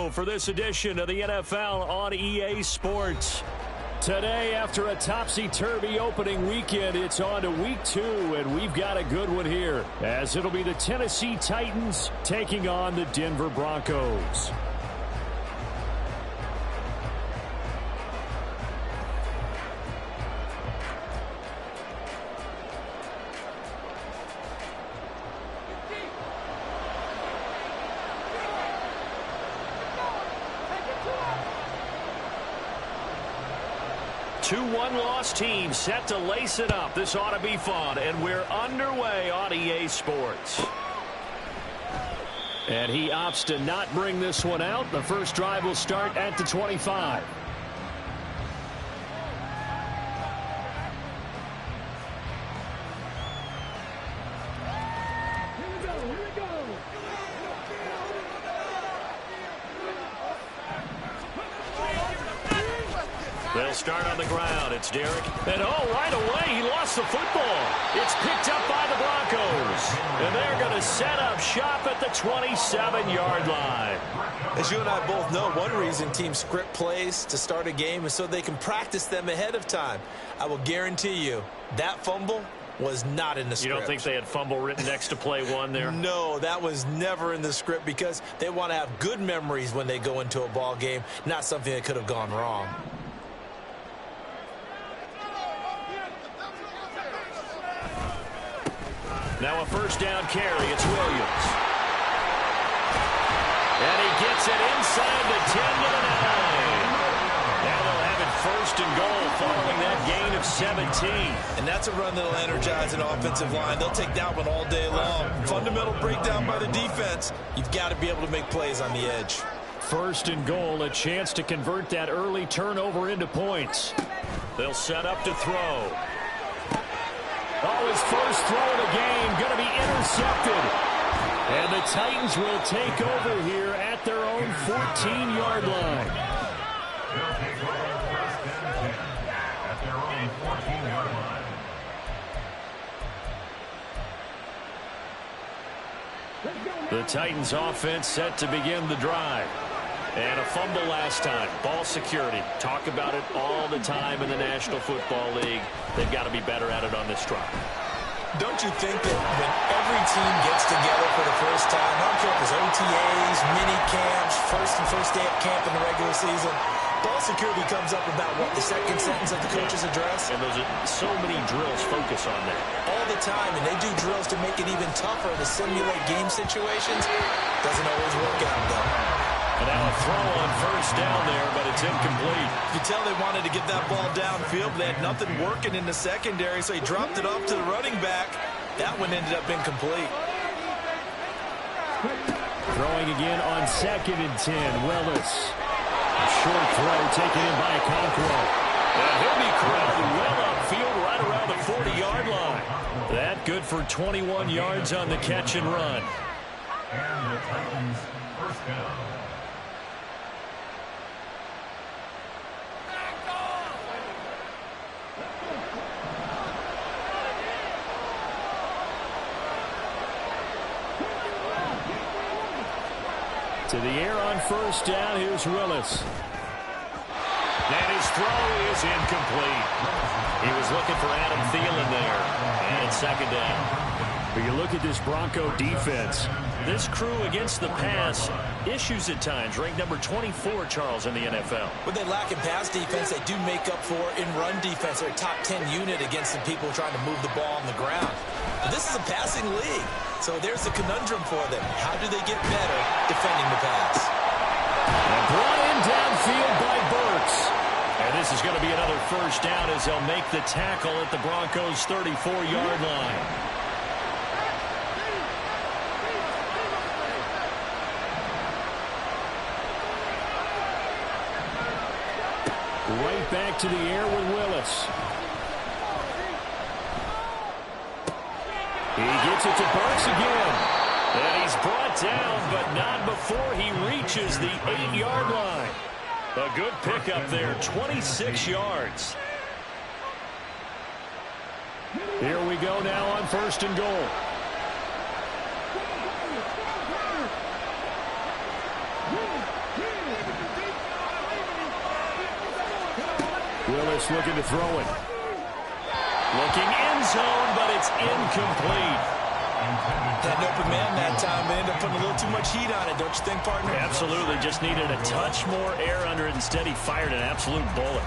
go for this edition of the NFL on EA Sports. Today, after a topsy-turvy opening weekend, it's on to week 2, and we've got a good one here, as it'll be the Tennessee Titans taking on the Denver Broncos. Two one-loss teams set to lace it up. This ought to be fun, and we're underway on EA Sports. And he opts to not bring this one out. The first drive will start at the 25. They'll start on the ground. It's Derek. And right away, he lost the football. It's picked up by the Broncos. And they're going to set up shop at the 27-yard line. As you and I both know, one reason teams script plays to start a game is so they can practice them ahead of time. I will guarantee you that fumble was not in the script. You don't think they had fumble written next to play one there? No, that was never in the script because they want to have good memories when they go into a ball game, not something that could have gone wrong. Now a first down carry. It's Williams. And he gets it inside the 10 to the 9. Now they'll have it first and goal following that gain of 17. And that's a run that'll energize an offensive line. They'll take that one all day long. Fundamental breakdown by the defense. You've got to be able to make plays on the edge. First and goal, a chance to convert that early turnover into points. They'll set up to throw. His first throw of the game going to be intercepted. And the Titans will take over here at their own 14-yard line. The Titans offense set to begin the drive. And a fumble last time. Ball security. Talk about it all the time in the National Football League. They've got to be better at it on this drive. Don't you think that when every team gets together for the first time, I don't care if it's OTAs, mini camps, first day of camp in the regular season, ball security comes up about what, the second sentence of the coach's address? And those are so many drills focus on that. All the time, and they do drills to make it even tougher to simulate game situations. Doesn't always work out, though. And now a throw on first down there, but it's incomplete. You can tell they wanted to get that ball downfield, but they had nothing working in the secondary, so he dropped it off to the running back. That one ended up incomplete. Throwing again on 2nd and 10, Willis. A short throw taken in by Conquo. And he'll be corralled well upfield right around the 40-yard line. That good for 21 yards on the catch and run. And the Titans first down. To the air on first down, here's Willis. And his throw is incomplete. He was looking for Adam Thielen there. And second down. But you look at this Bronco defense. This crew against the pass, issues at times. Ranked number 24, Charles, in the NFL. When they lack in pass defense, they do make up for in run defense. They're a top 10 unit against the people trying to move the ball on the ground. But this is a passing league. So there's a conundrum for them. How do they get better defending the pass? And brought in downfield by Burks. And this is going to be another first down as they'll make the tackle at the Broncos' 34-yard line. Right back to the air with Willis. He gets it to Burks again. And he's brought down, but not before he reaches the 8-yard line. A good pickup there, 26 yards. Here we go now on first and goal. Willis looking to throw it. Looking end zone, but it's incomplete. Had an open man that time. They ended up putting a little too much heat on it, don't you think, partner? Absolutely. Just needed a touch more air under it. Instead, he fired an absolute bullet.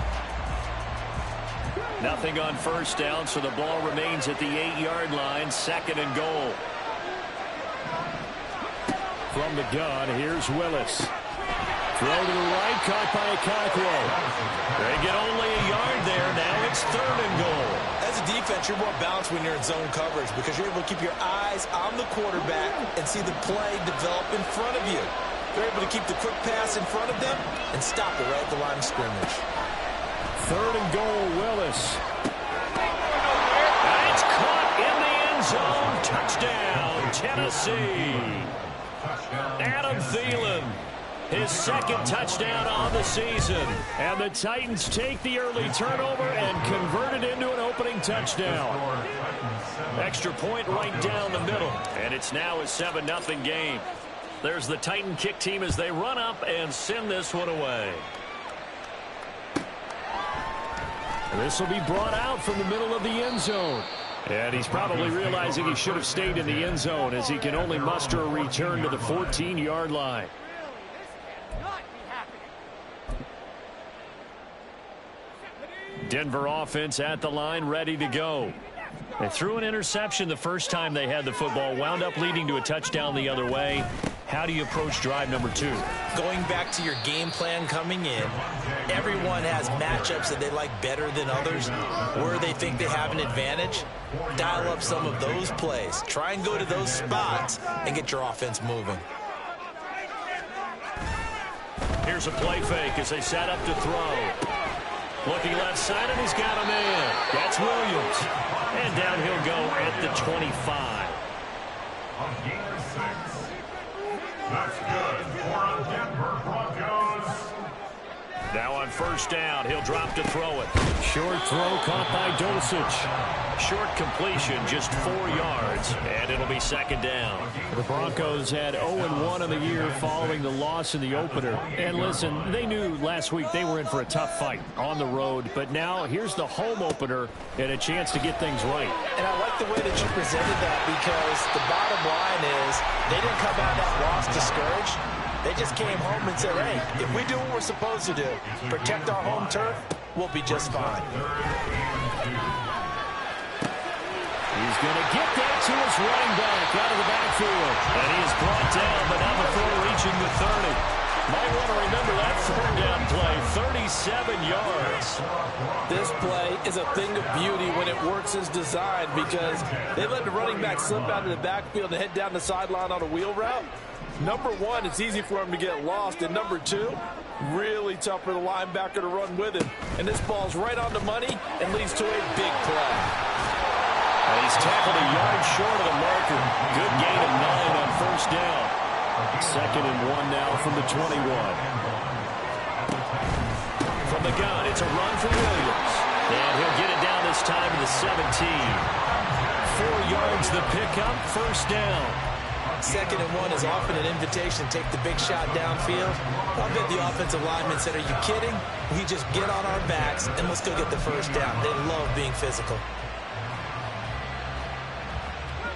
Nothing on first down, so the ball remains at the 8-yard line. 2nd and goal. From the gun, here's Willis. Throw to the right, caught by Okonkwo. They get only a yard there. Now it's 3rd and goal. As a defense, you're more balanced when you're in zone coverage because you're able to keep your eyes on the quarterback and see the play develop in front of you. You're able to keep the quick pass in front of them and stop it right at the line of scrimmage. 3rd and goal, Willis. It's caught in the end zone. Touchdown, Tennessee. Adam Thielen. His 2nd touchdown on the season. And the Titans take the early turnover and convert it into an opening touchdown. Extra point right down the middle. And it's now a 7-0 game. There's the Titan kick team as they run up and send this one away. This will be brought out from the middle of the end zone. And he's probably realizing he should have stayed in the end zone as he can only muster a return to the 14-yard line. Denver offense at the line, ready to go. They threw an interception the first time they had the football, wound up leading to a touchdown the other way. How do you approach drive number 2? Going back to your game plan coming in, everyone has matchups that they like better than others, where they think they have an advantage. Dial up some of those plays. Try and go to those spots and get your offense moving. Here's a play fake as they set up to throw. Looking left side, and he's got a man. That's Williams. And down he'll go at the 25. On gain of 6. That's good for the Denver Broncos. Now on first down, he'll drop to throw it. Short throw caught by Dulcich. Short completion, just 4 yards, and it'll be 2nd down. The Broncos had 0-1 on the year following the loss in the opener. And listen, they knew last week they were in for a tough fight on the road, but now here's the home opener and a chance to get things right. And I like the way that you presented that because the bottom line is they didn't come out of that loss discouraged. They just came home and said, hey, if we do what we're supposed to do, protect our home turf, we'll be just fine. He's going to get that to his running back out of the backfield. And he is brought down, but not before reaching the 30. Might want to remember that 3rd down play, 37 yards. This play is a thing of beauty when it works as designed because they let the running back slip out of the backfield and head down the sideline on a wheel route. Number 1, it's easy for him to get lost. And number 2, really tough for the linebacker to run with him. And this ball's right on the money and leads to a big play. And he's tackled a yard short of the marker. Good gain of 9 on first down. 2nd and 1 now from the 21. From the gun, it's a run for Williams. And he'll get it down this time to the 17. 4 yards the pickup, first down. 2nd and 1 is often an invitation to take the big shot downfield. I bet the offensive lineman said, are you kidding? We just get on our backs and let's go get the first down. They love being physical.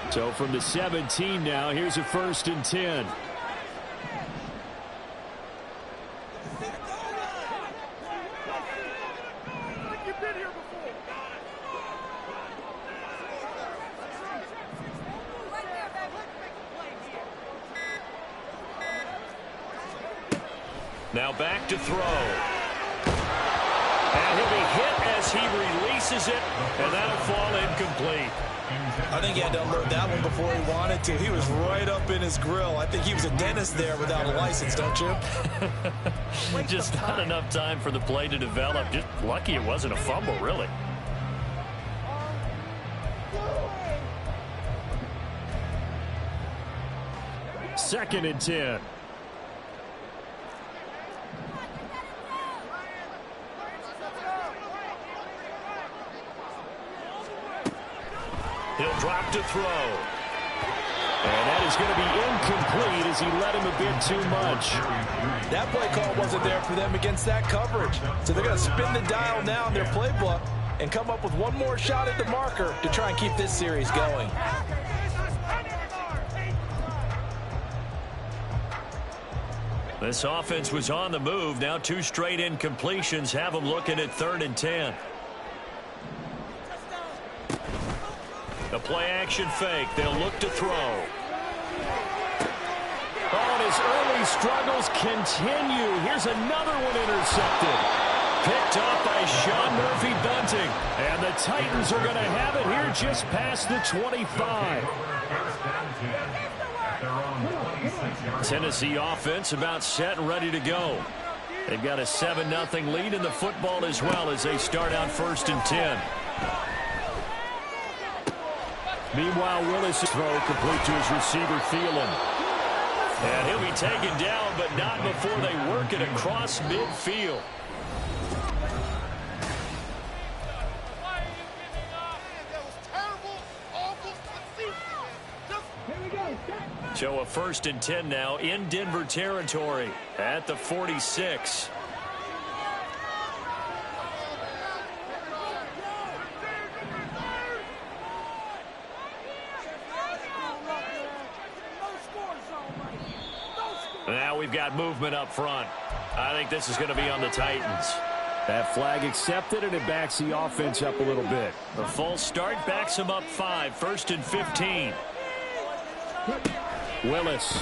So from the 17 now, here's a 1st and 10. Now back to throw. And he'll be hit as he releases it, and that'll fall incomplete. I think he had to unload that one before he wanted to. He was right up in his grill. I think he was a dentist there without a license, don't you? Just not enough time for the play to develop. Just lucky it wasn't a fumble, really. Second and 10. He'll drop to throw. And that is going to be incomplete as he let him a bit too much. That play call wasn't there for them against that coverage. So they're going to spin the dial now in their playbook and come up with one more shot at the marker to try and keep this series going. This offense was on the move. Now 2 straight incompletions have them looking at 3rd and 10. The play-action fake. They'll look to throw. Oh, and his early struggles continue. Here's another one intercepted. Picked off by Sean Murphy-Bunting. And the Titans are going to have it here just past the 25. Tennessee offense about set and ready to go. They've got a 7-0 lead in the football as well as they start out 1st and 10. Meanwhile, Willis throw complete to his receiver, Thielen. And he'll be taken down, but not before they work it across midfield. So a 1st and 10 now in Denver territory at the 46. Now we've got movement up front. I think this is going to be on the Titans. That flag accepted, and it backs the offense up a little bit. The false start backs them up 5, 1st and 15. Willis.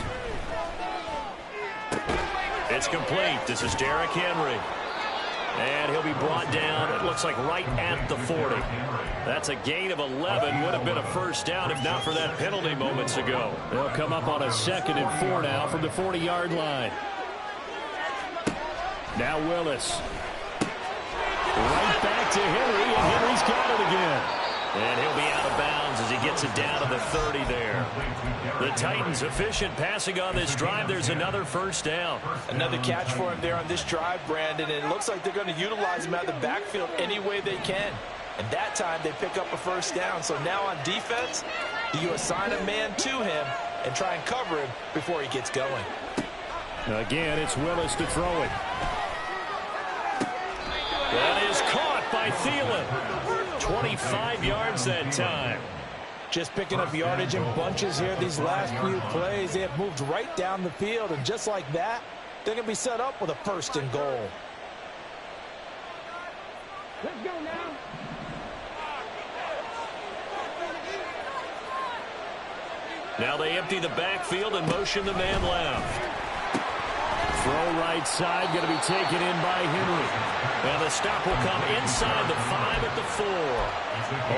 It's complete. This is Derrick Henry. And he'll be brought down, it looks like right at the 40. That's a gain of 11. Would have been a 1st down if not for that penalty moments ago. They'll come up on a 2nd and 4 now from the 40-yard line. Now Willis. Right back to Henry, and Henry's got it again. And he'll be out of bounds as he gets it down to the 30 there. The Titans efficient passing on this drive. There's another 1st down. Another catch for him there on this drive, Brandon. And it looks like they're going to utilize him out of the backfield any way they can. And that time they pick up a 1st down. So now on defense, you assign a man to him and try and cover him before he gets going. Again, it's Willis to throw it. That is caught by Thielen. 25 yards that time. Just picking up yardage in bunches here these last few plays. They have moved right down the field, and just like that, they're going to be set up with a 1st and goal. Let's go now. Now they empty the backfield and motion the man left. Throw right side, going to be taken in by Henry. And the stop will come inside the 5 at the 4.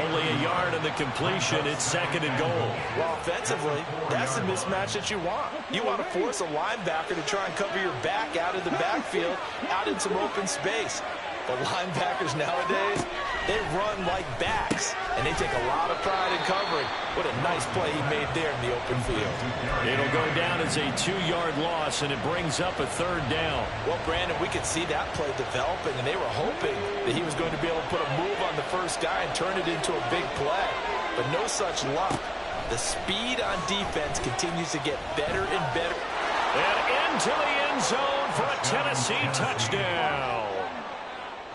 Only a yard in the completion. It's 2nd and goal. Well, offensively, that's the mismatch that you want. You want to force a linebacker to try and cover your back out of the backfield, out in some open space. But linebackers nowadays, they run like backs, and they take a lot of pride in covering. What a nice play he made there in the open field. It'll go down as a 2-yard loss, and it brings up a 3rd down. Well, Brandon, we could see that play developing, and they were hoping that he was going to be able to put a move on the 1st guy and turn it into a big play. But no such luck. The speed on defense continues to get better and better. And into the end zone for a Tennessee touchdown.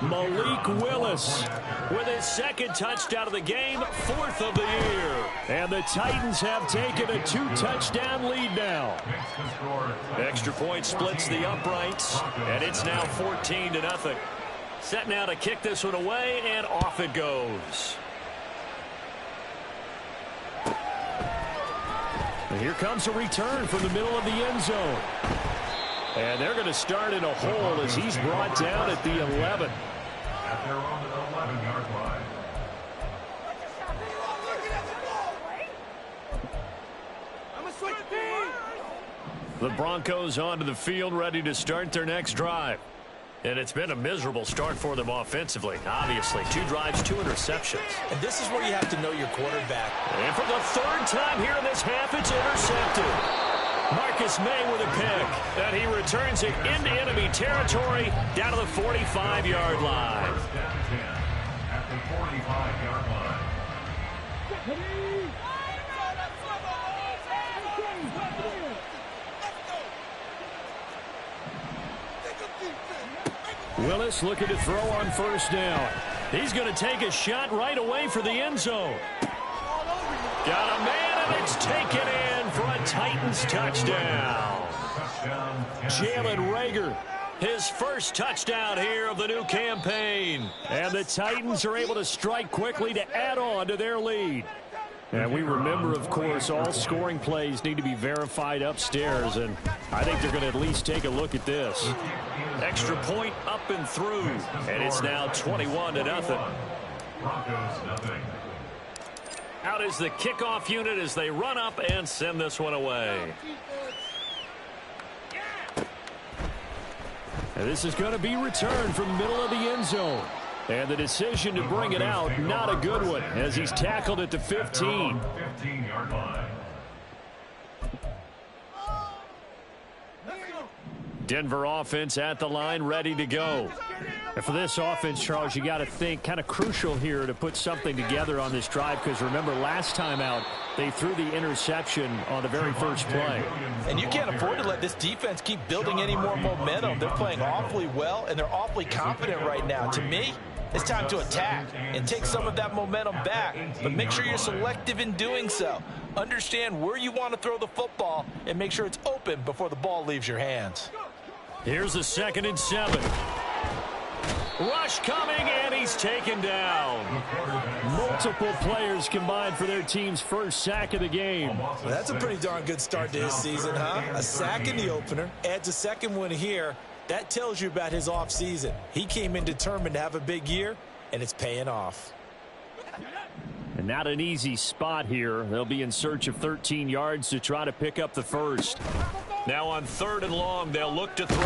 Malik Willis with his 2nd touchdown of the game, 4th of the year. And the Titans have taken a 2-touchdown lead now. Extra point splits the uprights, and it's now 14-0. Set now to kick this one away, and off it goes. And here comes a return from the middle of the end zone. And they're going to start in a hole as he's brought down at the 11. At their own 11-yard line. The Broncos onto the field, ready to start their next drive. And it's been a miserable start for them offensively. Obviously, 2 drives, 2 interceptions. And this is where you have to know your quarterback. And for the 3rd time here in this half, it's intercepted. Marcus May with a pick, and he returns it into enemy territory down to the 45-yard line. At the 45-yard line. Willis looking to throw on first down. He's going to take a shot right away for the end zone. Got a man, and it's taken in for a Titans touchdown. Jalen Reagor, his first touchdown here of the new campaign. And the Titans are able to strike quickly to add on to their lead. And we remember, of course, all scoring plays need to be verified upstairs, and I think they're going to at least take a look at this. Extra point up and through, and it's now 21-0. Broncos nothing. Out is the kickoff unit as they run up and send this one away. And this is going to be returned from the middle of the end zone. And the decision to bring it out, not a good one, as he's tackled at the 15. 15-yard line. Denver offense at the line, ready to go. And for this offense, Charles, you got to think kind of crucial here to put something together on this drive, because remember last time out they threw the interception on the very first play. And you can't afford to let this defense keep building any more momentum. They're playing awfully well, and they're awfully confident right now. To me, it's time to attack and take some of that momentum back, but make sure you're selective in doing so. Understand where you want to throw the football and make sure it's open before the ball leaves your hands. Here's the 2nd and 7. Rush coming, and he's taken down. Multiple players combined for their team's first sack of the game. Well, that's a pretty darn good start to his season, huh? A sack in the opener, adds a second one here. That tells you about his offseason. He came in determined to have a big year, and it's paying off. And not an easy spot here. They'll be in search of 13 yards to try to pick up the first. Now on 3rd and long, they'll look to throw.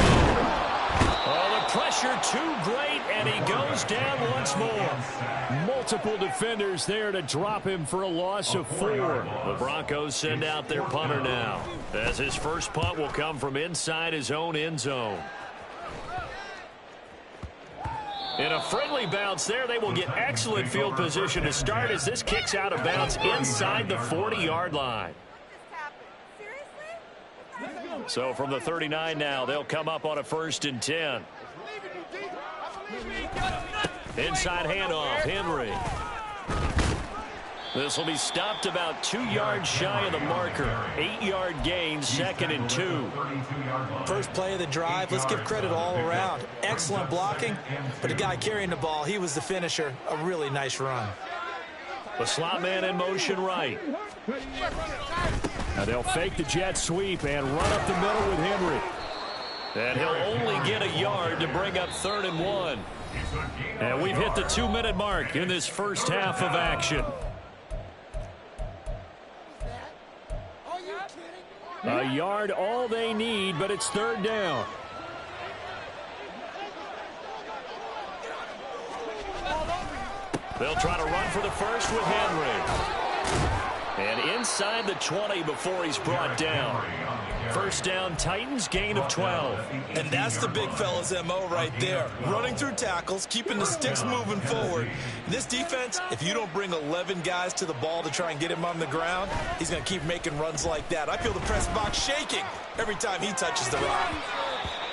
Oh, the pressure too great, and he goes down once more. Multiple defenders there to drop him for a loss of 4. The Broncos send out their punter now, as his first punt will come from inside his own end zone. In a friendly bounce there, they will get excellent field position to start as this kicks out of bounds inside the 40-yard line. So from the 39 now, they'll come up on a 1st and 10. Inside handoff, Henry. This will be stopped about 2 yards shy of the marker. 8-yard gain, 2nd and 2. First play of the drive, let's give credit all around. Excellent blocking, but the guy carrying the ball, he was the finisher. A really nice run. The slot man in motion right. Now they'll fake the jet sweep and run up the middle with Henry. And he'll only get a yard to bring up 3rd and 1. And we've hit the 2-minute mark in this first half of action. A yard all they need, but it's 3rd down. They'll try to run for the first with Henry. And inside the 20 before he's brought down. First down, Titans, gain of 12. And that's the big fella's MO right there. Running through tackles, keeping the sticks moving forward. This defense, if you don't bring 11 guys to the ball to try and get him on the ground, he's going to keep making runs like that. I feel the press box shaking every time he touches the rock.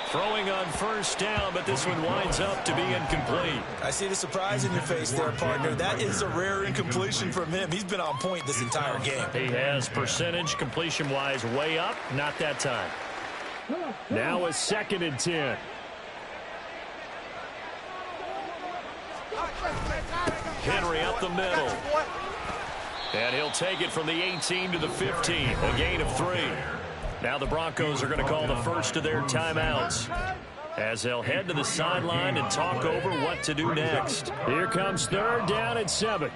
Throwing on first down, but this one winds up to be incomplete. I see the surprise in your face there, partner. That is a rare incompletion from him. He's been on point this entire game. He has percentage completion-wise way up, not that time. Now a 2nd and 10. Henry up the middle. And he'll take it from the 18 to the 15, a gain of 3. Now the Broncos are going to call the first of their timeouts as they'll head to the sideline and talk over what to do next. Here comes 3rd down and 7.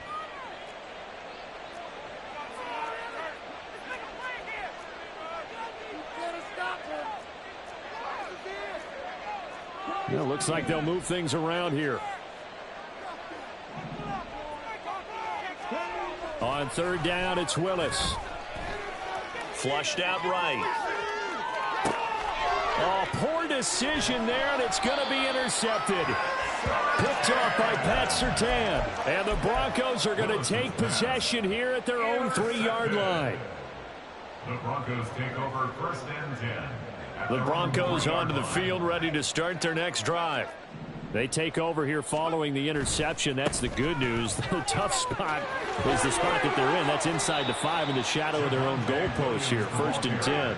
Well, looks like they'll move things around here. On 3rd down, it's Willis. Flushed out right. Oh, poor decision there, and it's going to be intercepted. Picked off by Pat Surtain. And the Broncos are going to take possession here at their own 3-yard line. The Broncos take over 1st and 10. The Broncos onto the field ready to start their next drive. They take over here following the interception. That's the good news. The tough spot is the spot that they're in. That's inside the 5 in the shadow of their own goalpost here. 1st and 10.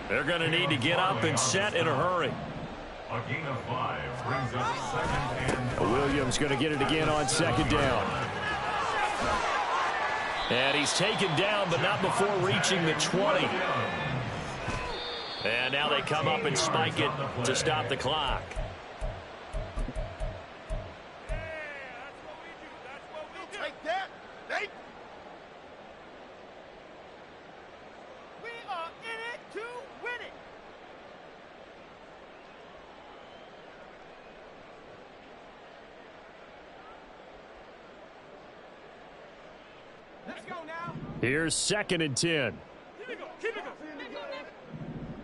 They're going to need to get up and set in a hurry. A gain of 5 brings up 2nd and 5. Williams going to get it again on 2nd down. And he's taken down, but not before reaching the 20. And now they come up and spike it to stop the clock. Here's 2nd and 10. Keep it going.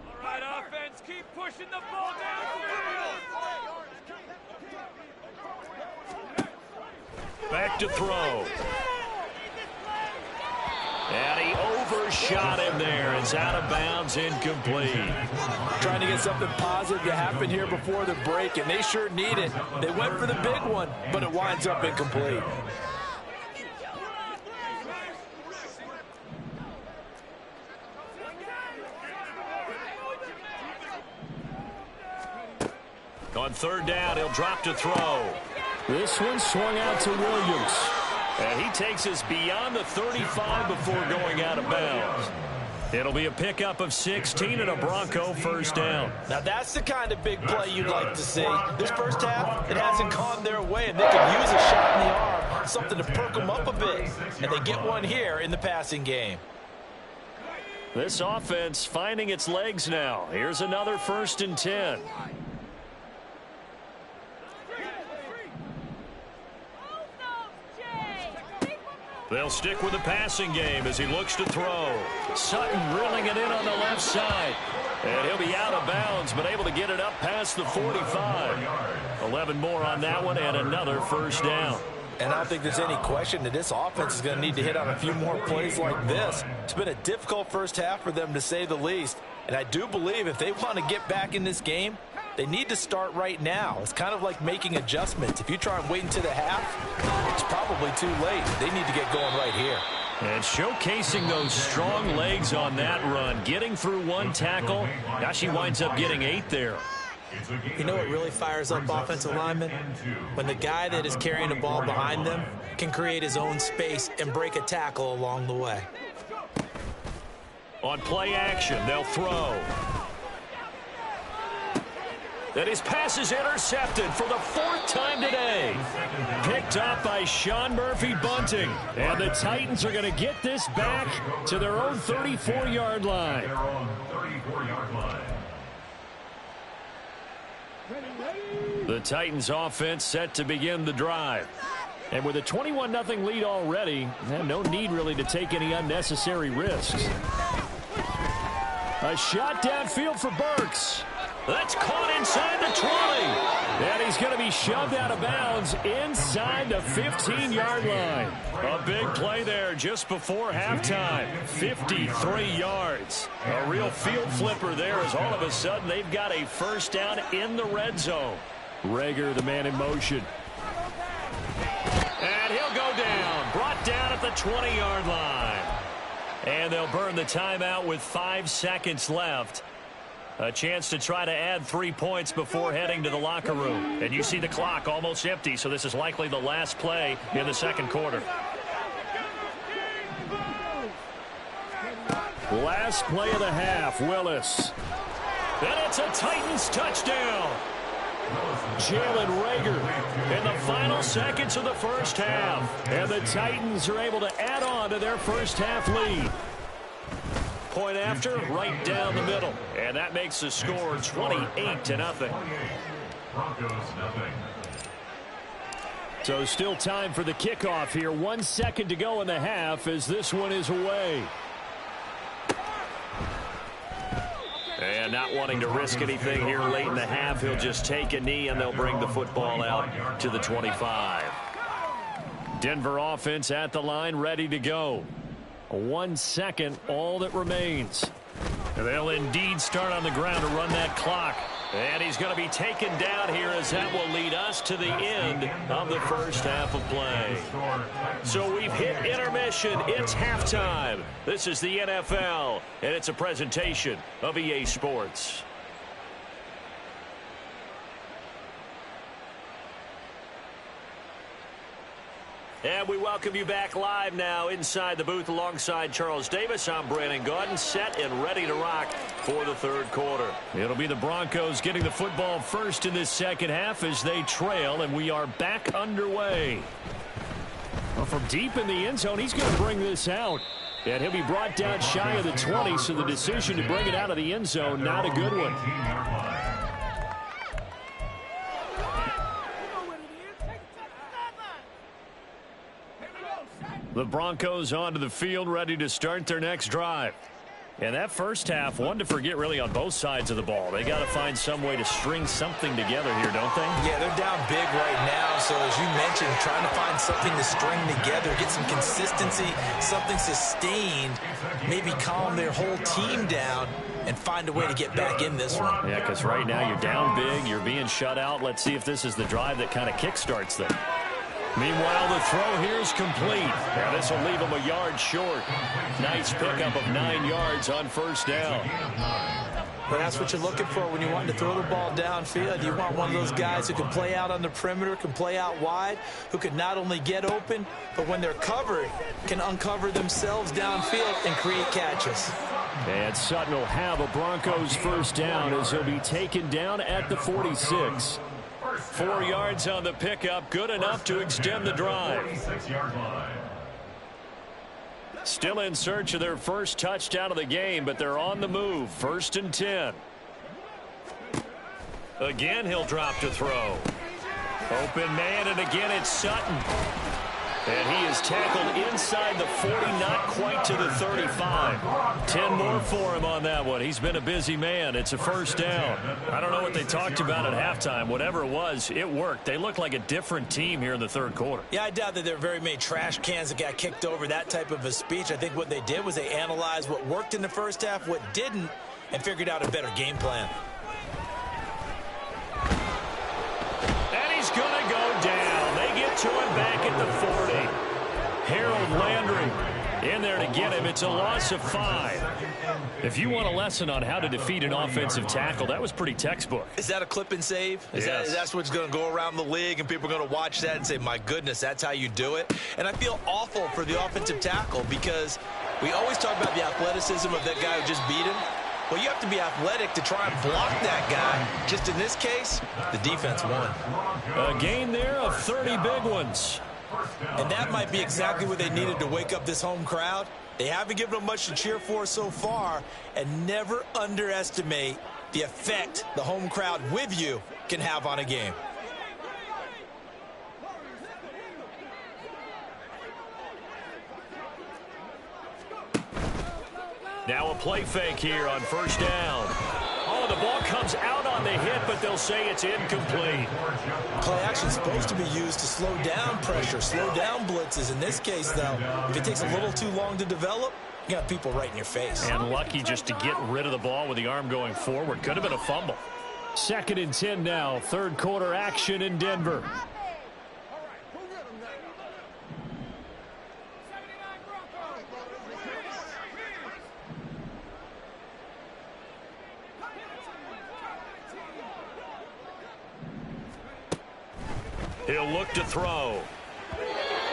All right, offense, keep pushing the ball down. Back to throw. And he overshot him there. It's out of bounds, incomplete. Trying to get something positive to happen here before the break, and they sure need it. They went for the big one, but it winds up incomplete. On 3rd down, he'll drop to throw. This one swung out to Williams. And he takes us beyond the 35 before going out of bounds. It'll be a pickup of 16 and a Bronco 1st down. Now that's the kind of big play you'd like to see. This first half, it hasn't gone their way, and they could use a shot in the arm, something to perk them up a bit. And they get one here in the passing game. This offense finding its legs now. Here's another 1st and 10. They'll stick with the passing game as he looks to throw. Sutton reeling it in on the left side. And he'll be out of bounds, but able to get it up past the 45. 11 more on that one, and another 1st down. And I don't think there's any question that this offense is going to need to hit on a few more plays like this. It's been a difficult first half for them, to say the least. And I do believe if they want to get back in this game, they need to start right now. It's kind of like making adjustments. If you try and wait until the half, it's probably too late. They need to get going right here. And showcasing those strong legs on that run. Getting through one tackle. Now she winds up getting 8 there. You know what really fires up offensive linemen? When the guy that is carrying the ball behind them can create his own space and break a tackle along the way. On play action, they'll throw. And his pass is intercepted for the 4th time today. Picked up by Sean Murphy-Bunting. And the Titans are going to get this back to their own 34-yard line. The Titans offense set to begin the drive. And with a 21-0 lead already, no need really to take any unnecessary risks. A shot downfield for Burks. That's caught inside the 20. And he's going to be shoved out of bounds inside the 15-yard line. A big play there just before halftime. 53 yards. A real field flipper there as all of a sudden they've got a 1st down in the red zone. Reagor, the man in motion. And he'll go down. Brought down at the 20-yard line. And they'll burn the timeout with 5 seconds left. A chance to try to add 3 points before heading to the locker room. And you see the clock almost empty, so this is likely the last play in the 2nd quarter. Last play of the half, Willis. And it's a Titans touchdown. Jalen Reagor In the final seconds of the first half. And the Titans are able to add on to their first half lead. Point after, right down the middle. And that makes the score 28-0. Broncos nothing. So still time for the kickoff here. 1 second to go in the half as this one is away. And not wanting to risk anything here late in the half, he'll just take a knee and they'll bring the football out to the 25. Denver offense at the line, ready to go. 1 second, all that remains. They'll indeed start on the ground to run that clock. And he's going to be taken down here as that will lead us to the end of the first half of play. So we've hit intermission. It's halftime. This is the NFL, and it's a presentation of EA Sports. And we welcome you back live now inside the booth alongside Charles Davis. I'm Brandon Gaudin, set and ready to rock for the third quarter. It'll be the Broncos getting the football first in this second half as they trail, and we are back underway. Well, from deep in the end zone, he's going to bring this out. And he'll be brought down shy of the 20, so the decision to bring it out of the end zone, not a good one. The Broncos onto the field, ready to start their next drive. And that first half, one to forget really on both sides of the ball. They got to find some way to string something together here, don't they? Yeah, they're down big right now. So as you mentioned, trying to find something to string together, get some consistency, something sustained, maybe calm their whole team down and find a way to get back in this one. Yeah, because right now you're down big, you're being shut out. Let's see if this is the drive that kind of kickstarts them. Meanwhile, the throw here is complete. Now this will leave him a yard short. Nice pickup of 9 yards on first down. Well, that's what you're looking for when you want to throw the ball downfield. You want one of those guys who can play out on the perimeter, can play out wide, who can not only get open, but when they're covered, can uncover themselves downfield and create catches. And Sutton will have a Broncos first down as he'll be taken down at the 46. 4 yards on the pickup, good enough to extend the drive. Still in search of their first touchdown of the game, but they're on the move. 1st and 10. Again, he'll drop to throw. Open man, and again it's Sutton. And he is tackled inside the 40, not quite to the 35. 10 more for him on that one. He's been a busy man. It's a first down. I don't know what they talked about at halftime. Whatever it was, it worked. They look like a different team here in the third quarter. Yeah, I doubt that there are very many trash cans that got kicked over, that type of a speech. I think what they did was they analyzed what worked in the first half, what didn't, and figured out a better game plan. And he's going to go down. They get to him back at the 40. Harold Landry in there to get him. It's a loss of 5. If you want a lesson on how to defeat an offensive tackle, that was pretty textbook. Is that a clip and save? Yes. That's what's going to go around the league, and people are going to watch that and say, my goodness, that's how you do it? And I feel awful for the offensive tackle because we always talk about the athleticism of that guy who just beat him. Well, you have to be athletic to try and block that guy. Just in this case, the defense won. A gain there of 30 big ones. And that might be exactly what they needed to wake up this home crowd. They haven't given them much to cheer for so far, and never underestimate the effect the home crowd with you can have on a game. Now a play fake here on first down. Oh, the ball comes out on the hit, but they'll say it's incomplete. Play action's supposed to be used to slow down pressure, slow down blitzes. In this case, though, if it takes a little too long to develop, you got people right in your face. And lucky just to get rid of the ball with the arm going forward. Could have been a fumble. 2nd and 10 now. Third quarter action in Denver. He'll look to throw.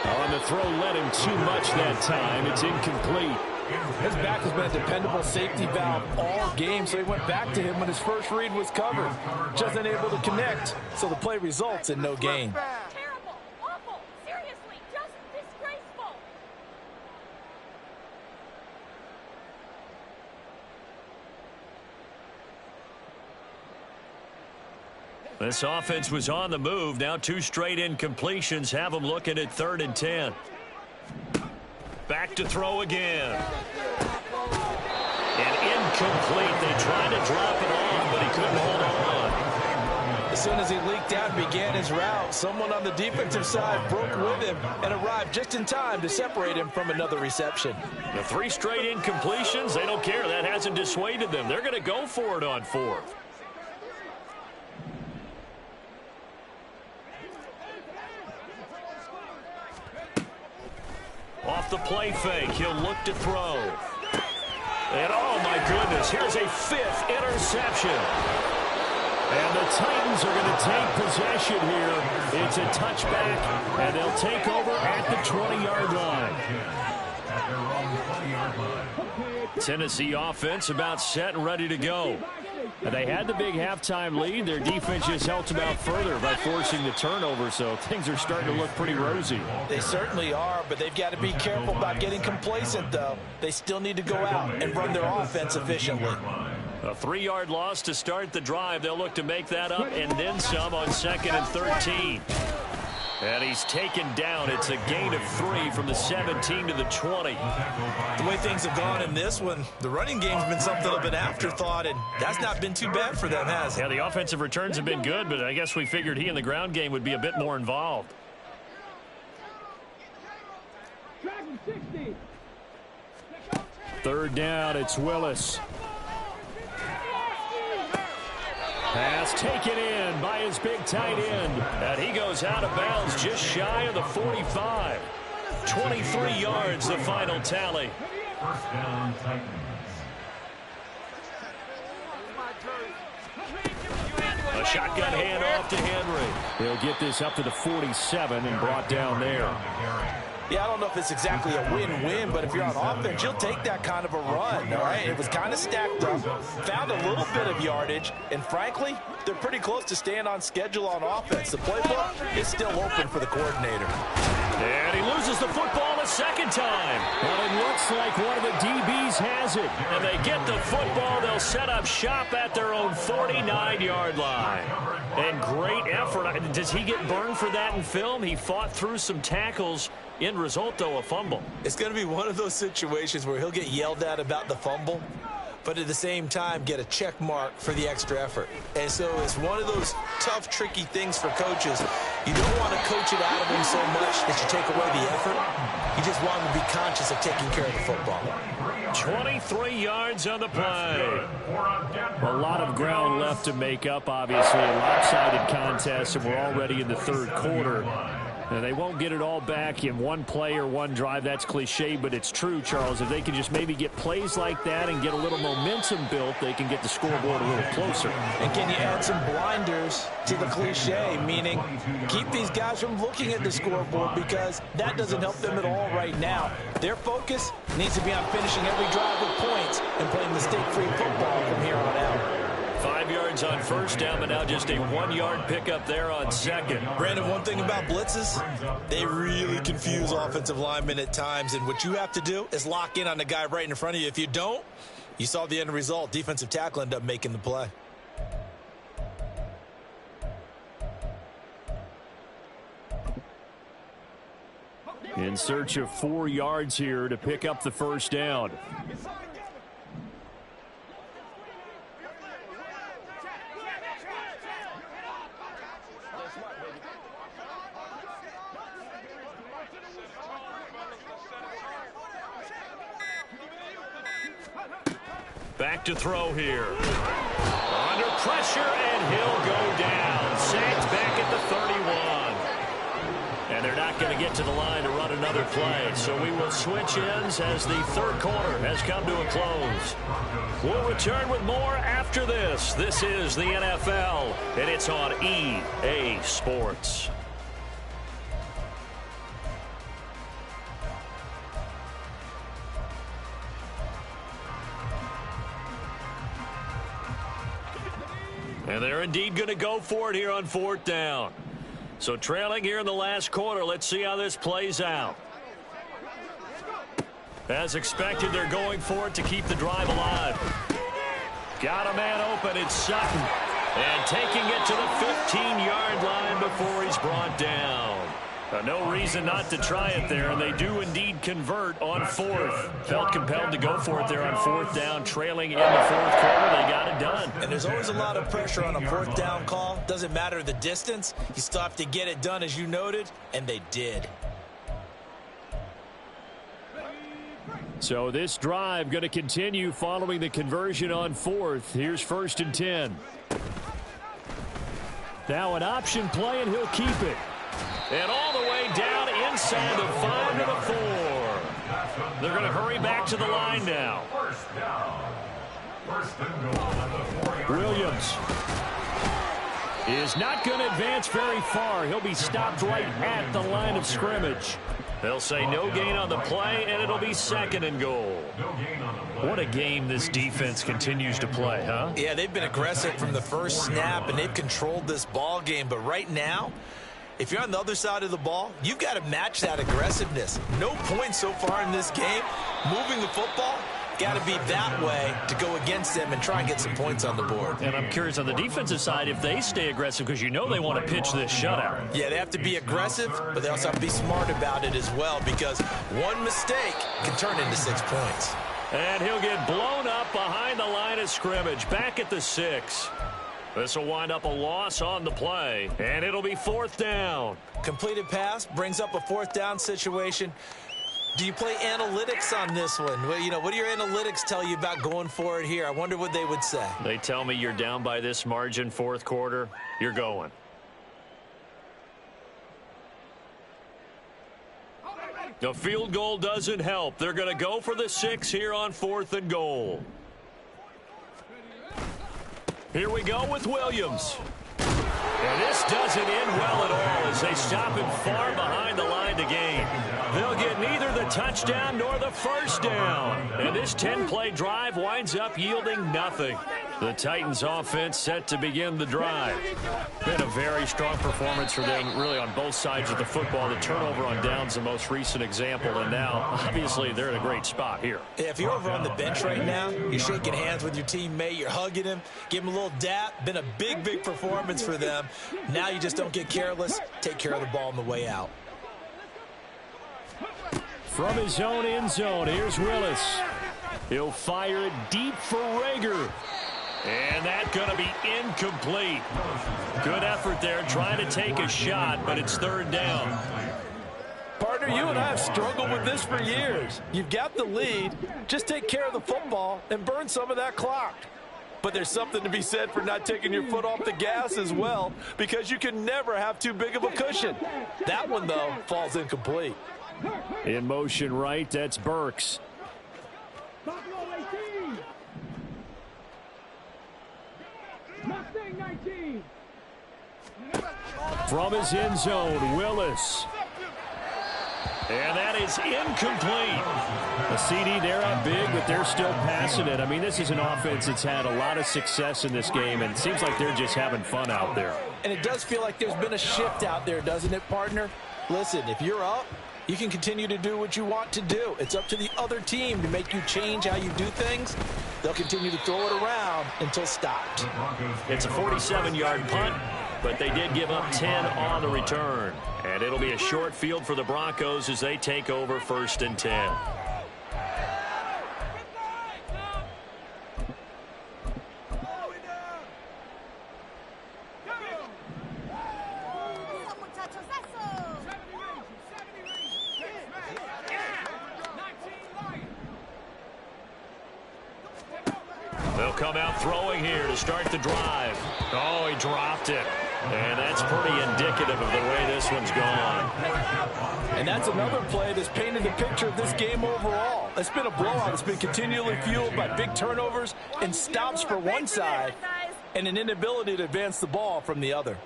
On the throw, led him too much that time. It's incomplete. His back has been a dependable safety valve all game, so he went back to him when his first read was covered. Just unable to connect, so the play results in no gain. Terrible, awful, seriously, just disgraceful. This offense was on the move. Now 2 straight incompletions have them looking at 3rd and 10. Back to throw again. And incomplete. They tried to drop it off, but he couldn't hold on. As soon as he leaked out and began his route, someone on the defensive side broke with him and arrived just in time to separate him from another reception. The 3 straight incompletions, they don't care. That hasn't dissuaded them. They're going to go for it on 4th. off the play fake. He'll look to throw. And oh my goodness, here's a 5th interception. And the Titans are going to take possession here. It's a touchback, and they'll take over at the 20-yard line. Tennessee offense about set and ready to go. And they had the big halftime lead. Their defense just helped them out further by forcing the turnover, so things are starting to look pretty rosy. They certainly are, but they've got to be careful about getting complacent, though. They still need to go out and run their offense efficiently. A 3-yard loss to start the drive. They'll look to make that up and then some on 2nd and 13. And he's taken down. It's a gain of 3 from the 17 to the 20. The way things have gone in this one, the running game's been something of an afterthought, and that's not been too bad for them, has it? Yeah, the offensive returns have been good, but I guess we figured he in the ground game would be a bit more involved. Third down, it's Willis. Pass taken in by his big tight end. And he goes out of bounds just shy of the 45. 23 yards, the final tally. First down, Titans. A shotgun handoff to Henry. He'll get this up to the 47 and brought down there. Yeah, I don't know if it's exactly a win-win, but if you're on offense, you'll take that kind of a run, all right? It was kind of stacked up, found a little bit of yardage, and frankly, they're pretty close to staying on schedule on offense. The playbook is still open for the coordinator. And he loses the football a second time. Well, it looks like one of the DBs has it. And they get the football. They'll set up shop at their own 49-yard line. And great effort. Does he get burned for that in film? He fought through some tackles. End result, though, a fumble. It's going to be one of those situations where he'll get yelled at about the fumble, but at the same time get a check mark for the extra effort. And so it's one of those tough, tricky things for coaches. You don't want to coach it out of them so much that you take away the effort. You just want them to be conscious of taking care of the football. 23 yards on the play. A lot of ground left to make up, obviously. A lopsided contest, and we're already in the third quarter. And they won't get it all back in one play or one drive. That's cliche, but it's true, Charles. If they can just maybe get plays like that and get a little momentum built, they can get the scoreboard a little closer. And can you add some blinders to the cliche, meaning keep these guys from looking at the scoreboard, because that doesn't help them at all right now. Their focus needs to be on finishing every drive with points and playing mistake-free football from here on out. 5 yards on first down, but now just a 1-yard pickup there on second. Brandon, one thing about blitzes, they really confuse offensive linemen at times, and what you have to do is lock in on the guy right in front of you. If you don't, you saw the end result. Defensive tackle ended up making the play. In search of 4 yards here to pick up the first down. Back to throw here. Under pressure, and he'll go down. Sacked back at the 31. And they're not going to get to the line to run another play. So we will switch ends as the third quarter has come to a close. We'll return with more after this. This is the NFL, and it's on EA Sports. And they're indeed going to go for it here on fourth down. So trailing here in the last quarter, let's see how this plays out. As expected, they're going for it to keep the drive alive. Got a man open, it's Sutton. And taking it to the 15-yard line before he's brought down. No reason not to try it there, and they do indeed convert on fourth. Felt compelled to go for it there on fourth down, trailing in the fourth quarter. They got it done. And there's always a lot of pressure on a fourth down call. Doesn't matter the distance. You still have to get it done, as you noted, and they did. So this drive going to continue following the conversion on fourth. Here's 1st and 10. Now an option play, and he'll keep it. And all the way down inside the 5 to the 4. They're going to hurry back to the line now. First down. First and goal at the 4-yard line. Williams is not going to advance very far. He'll be stopped right at the line of scrimmage. They'll say no gain on the play, and it'll be second and goal. What a game this defense continues to play, huh? Yeah, they've been aggressive from the first snap, and they've controlled this ball game. But right now, if you're on the other side of the ball, you've got to match that aggressiveness. No points so far in this game. Moving the football, got to be that way to go against them and try and get some points on the board. And I'm curious on the defensive side if they stay aggressive, because you know they want to pitch this shutout. Yeah, they have to be aggressive, but they also have to be smart about it as well, because one mistake can turn into 6 points. And he'll get blown up behind the line of scrimmage, back at the 6. This will wind up a loss on the play, and it'll be 4th down. Completed pass brings up a 4th down situation. Do you play analytics on this one? Well, you know, what do your analytics tell you about going for it here? I wonder what they would say. They tell me you're down by this margin, 4th quarter, you're going. The field goal doesn't help. They're going to go for the 6 here on 4th and goal. Here we go with Williams. And this doesn't end well at all as they stop him far behind the line to gain. They'll get neither the touchdown nor the first down. And this 10-play drive winds up yielding nothing. The Titans offense set to begin the drive. Been a very strong performance for them really on both sides of the football. The turnover on downs the most recent example, and now obviously they're in a great spot here. Yeah, if you're over on the bench right now, you're shaking hands with your teammate, you're hugging him, give him a little dap. Been a big performance for them. Now you just don't get careless. Take care of the ball on the way out. From his own end zone, here's Willis. He'll fire it deep for Rager. And that's going to be incomplete. Good effort there trying to take a shot, but it's 3rd down. Partner, you and I have struggled with this for years. You've got the lead. Just take care of the football and burn some of that clock. But there's something to be said for not taking your foot off the gas as well, because you can never have too big of a cushion. That one, though, falls incomplete. In motion right, that's Burks. From his end zone, Willis. And that is incomplete. A CD, they're up big, but they're still passing it. I mean, this is an offense that's had a lot of success in this game, and it seems like they're just having fun out there. And it does feel like there's been a shift out there, doesn't it, partner? Listen, if you're up, you can continue to do what you want to do. It's up to the other team to make you change how you do things. They'll continue to throw it around until stopped. It's a 47-yard punt, but they did give up 10 on the return. And it'll be a short field for the Broncos as they take over 1st and 10. They'll come out throwing here to start the drive. Oh, he dropped it. And that's pretty indicative of the way this one's gone. And that's another play that's painted the picture of this game overall. It's been a blowout. It's been continually fueled by big turnovers and stops for one side and an inability to advance the ball from the other.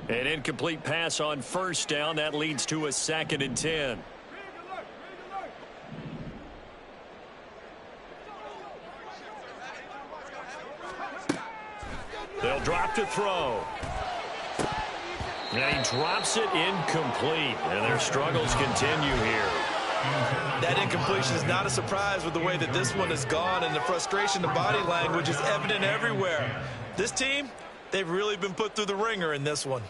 An incomplete pass on 1st down. That leads to a 2nd and 10. They'll drop to throw. And he drops it incomplete. And their struggles continue here. That incompletion is not a surprise with the way that this one has gone, and the frustration, the body language is evident everywhere. This team, they've really been put through the ringer in this one.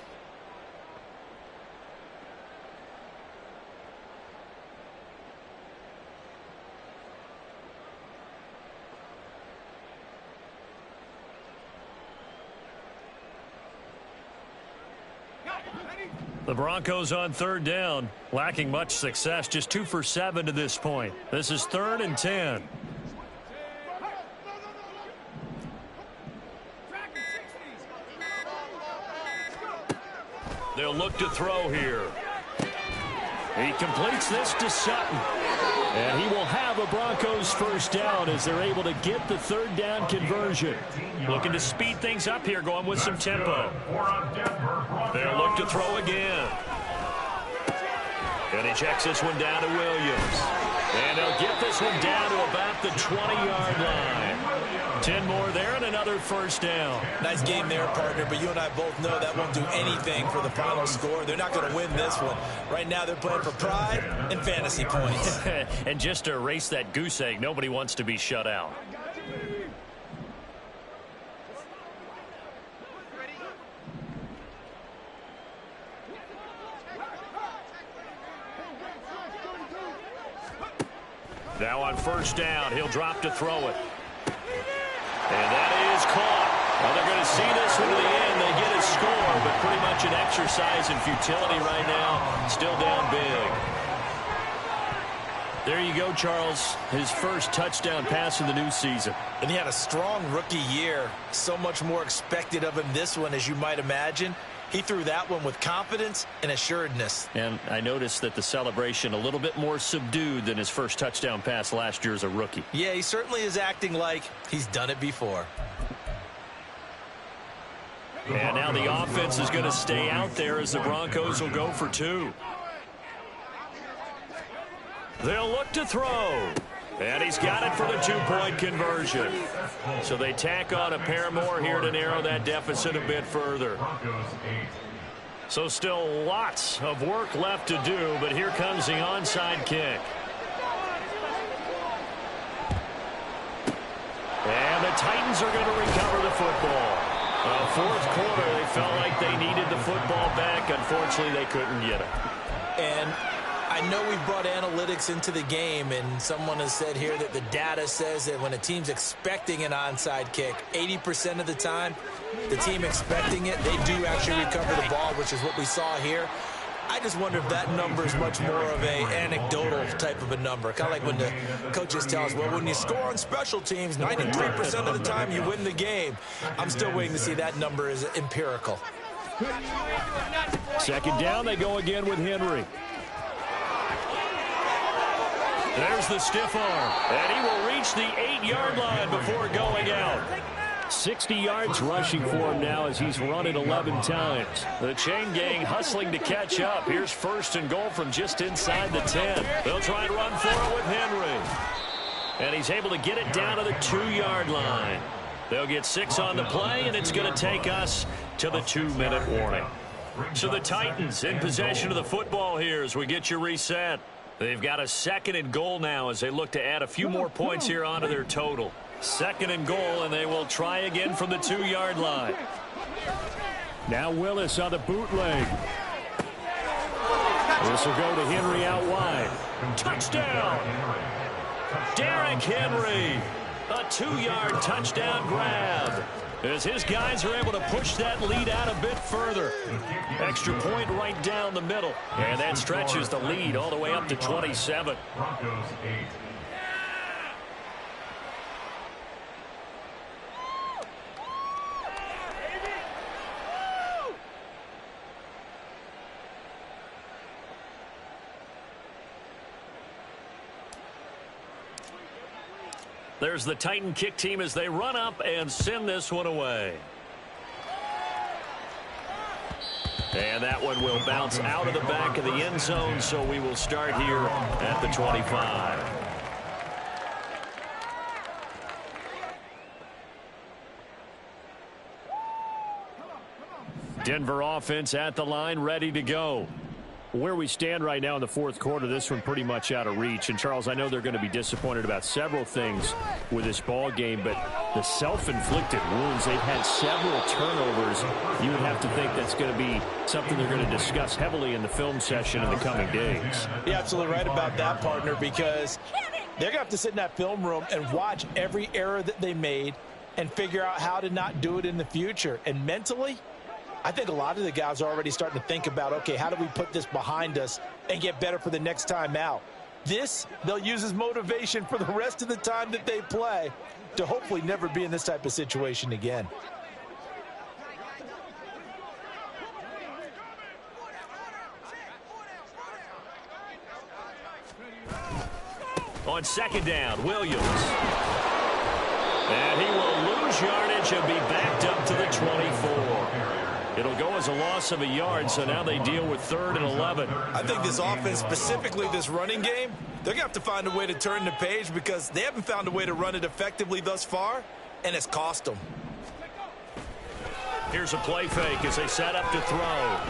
The Broncos on 3rd down, lacking much success, just 2 for 7 to this point. This is 3rd and 10. They'll look to throw here. He completes this to Sutton. And he will have a Broncos first down as they're able to get the third down conversion. Looking to speed things up here, going with some tempo. They'll look to throw again. And he checks this one down to Williams. And they'll get this one down to about the 20-yard line. 10 more there and another first down. Nice game there, partner, but you and I both know that won't do anything for the final score. They're not going to win this one. Right now they're playing for pride and fantasy points. And just to erase that goose egg, nobody wants to be shut out. Now on first down, he'll drop to throw it. And that is caught. Well, they're going to see this one to the end. They get a score, but pretty much an exercise in futility right now. Still down big. There you go, Charles. His first touchdown pass in the new season. And he had a strong rookie year. So much more expected of him this one, as you might imagine. He threw that one with confidence and assuredness. And I noticed that the celebration a little bit more subdued than his first touchdown pass last year as a rookie. Yeah, he certainly is acting like he's done it before. And now the offense is going to stay out there as the Broncos will go for two. They'll look to throw. And he's got it for the two-point conversion. So they tack on a pair more here to narrow that deficit a bit further. So still lots of work left to do, but here comes the onside kick. And the Titans are going to recover the football. Fourth quarter, they felt like they needed the football back. Unfortunately, they couldn't get it. And I know we've brought analytics into the game, and someone has said here that the data says that when a team's expecting an onside kick, 80% of the time, the team expecting it, they do actually recover the ball, which is what we saw here. I just wonder if that number is much more of a anecdotal type of a number. Kind of like when the coaches tell us, well, when you score on special teams, 93% of the time you win the game. I'm still waiting to see that number is empirical. Second down, they go again with Henry. There's the stiff arm, and he will reach the 8-yard line before going out. 60 yards rushing for him now as he's run it 11 times. The chain gang hustling to catch up. Here's first and goal from just inside the 10. They'll try and run for it with Henry. And he's able to get it down to the 2-yard line. They'll get 6 on the play, and it's going to take us to the 2-minute warning. So the Titans in possession of the football here as we get you reset. They've got a second and goal now as they look to add a few more points here onto their total. Second and goal, and they will try again from the 2-yard line. Now Willis on the bootleg. This will go to Henry out wide. Touchdown! Derrick Henry. A 2-yard touchdown grab. As his guys are able to push that lead out a bit further. Extra point right down the middle. And that stretches the lead all the way up to 27. Broncos 8. There's the Titan kick team as they run up and send this one away. And that one will bounce out of the back of the end zone, so we will start here at the 25. Denver offense at the line, ready to go. Where we stand right now in the fourth quarter, this one pretty much out of reach. And, Charles, I know they're going to be disappointed about several things with this ball game, but the self-inflicted wounds, they've had several turnovers. You would have to think that's going to be something they're going to discuss heavily in the film session in the coming days. You're absolutely right about that, partner, because they're going to have to sit in that film room and watch every error that they made and figure out how to not do it in the future. And mentally, I think a lot of the guys are already starting to think about, okay, how do we put this behind us and get better for the next time out? This, they'll use as motivation for the rest of the time that they play to hopefully never be in this type of situation again. On second down, Williams. And he will lose yardage and be backed up to the 24. It'll go as a loss of a yard, so now they deal with 3rd and 11. I think this offense, specifically this running game, they're going to have to find a way to turn the page because they haven't found a way to run it effectively thus far, and it's cost them. Here's a play fake as they set up to throw.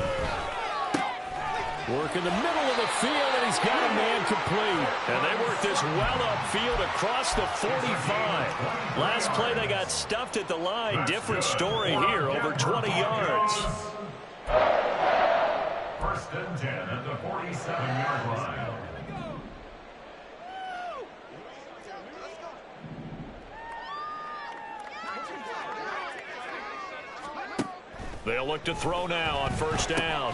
Work in the middle of the field, and he's got a man complete. And they work this well upfield across the 45. Last play, they got stuffed at the line. Different story here, over 20 yards. 1st and 10 at the 47-yard line. They'll look to throw now on 1st down.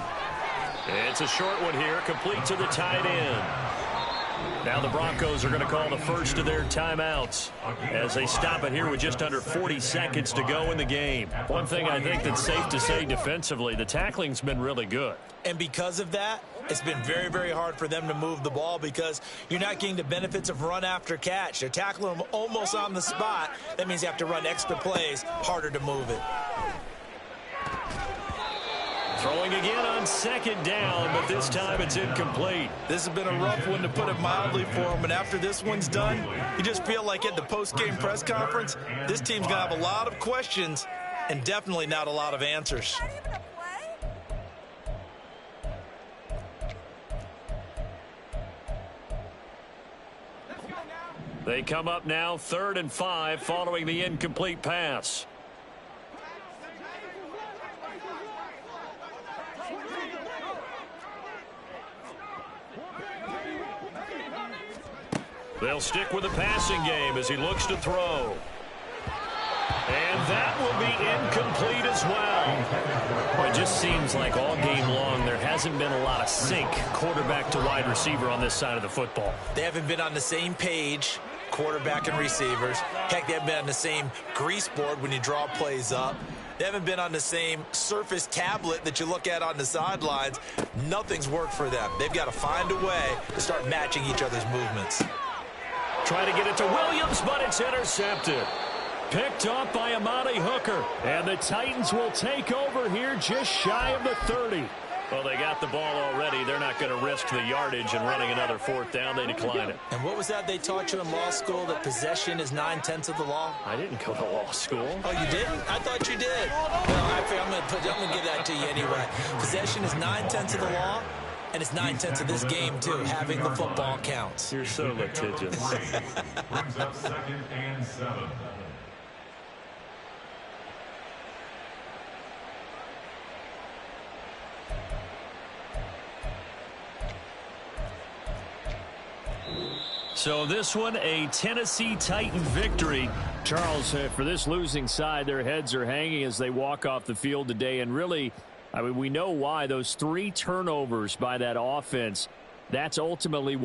It's a short one here, complete to the tight end. Now the Broncos are going to call the first of their timeouts as they stop it here with just under 40 seconds to go in the game. One thing I think that's safe to say defensively, the tackling's been really good. And because of that, it's been very, very hard for them to move the ball because you're not getting the benefits of run after catch. They're tackling them almost on the spot. That means you have to run extra plays, harder to move it. Throwing again on 2nd down, but this time it's incomplete. This has been a rough one, to put it mildly, for him. And after this one's done, you just feel like at the post-game press conference, this team's going to have a lot of questions and definitely not a lot of answers. They come up now 3rd and 5 following the incomplete pass. They'll stick with the passing game as he looks to throw. And that will be incomplete as well. It just seems like all game long there hasn't been a lot of sync quarterback to wide receiver on this side of the football. They haven't been on the same page, quarterback and receivers. Heck, they haven't been on the same grease board when you draw plays up. They haven't been on the same Surface tablet that you look at on the sidelines. Nothing's worked for them. They've got to find a way to start matching each other's movements. Try to get it to Williams, but it's intercepted. Picked off by Amani Hooker. And the Titans will take over here just shy of the 30. Well, they got the ball already. They're not going to risk the yardage and running another 4th down. They decline it. And what was that they taught you in law school, that possession is 9/10 of the law? I didn't go to law school. Oh, you didn't? I thought you did. Well, I'm going to give that to you anyway. Possession is 9/10 of the law. And it's 9/10 of this game, too. Having the football counts. You're so litigious. Brings up 2nd and 7. So this one, a Tennessee Titan victory. Charles, for this losing side, their heads are hanging as they walk off the field today. And really, I mean, we know why. Those 3 turnovers by that offense, that's ultimately what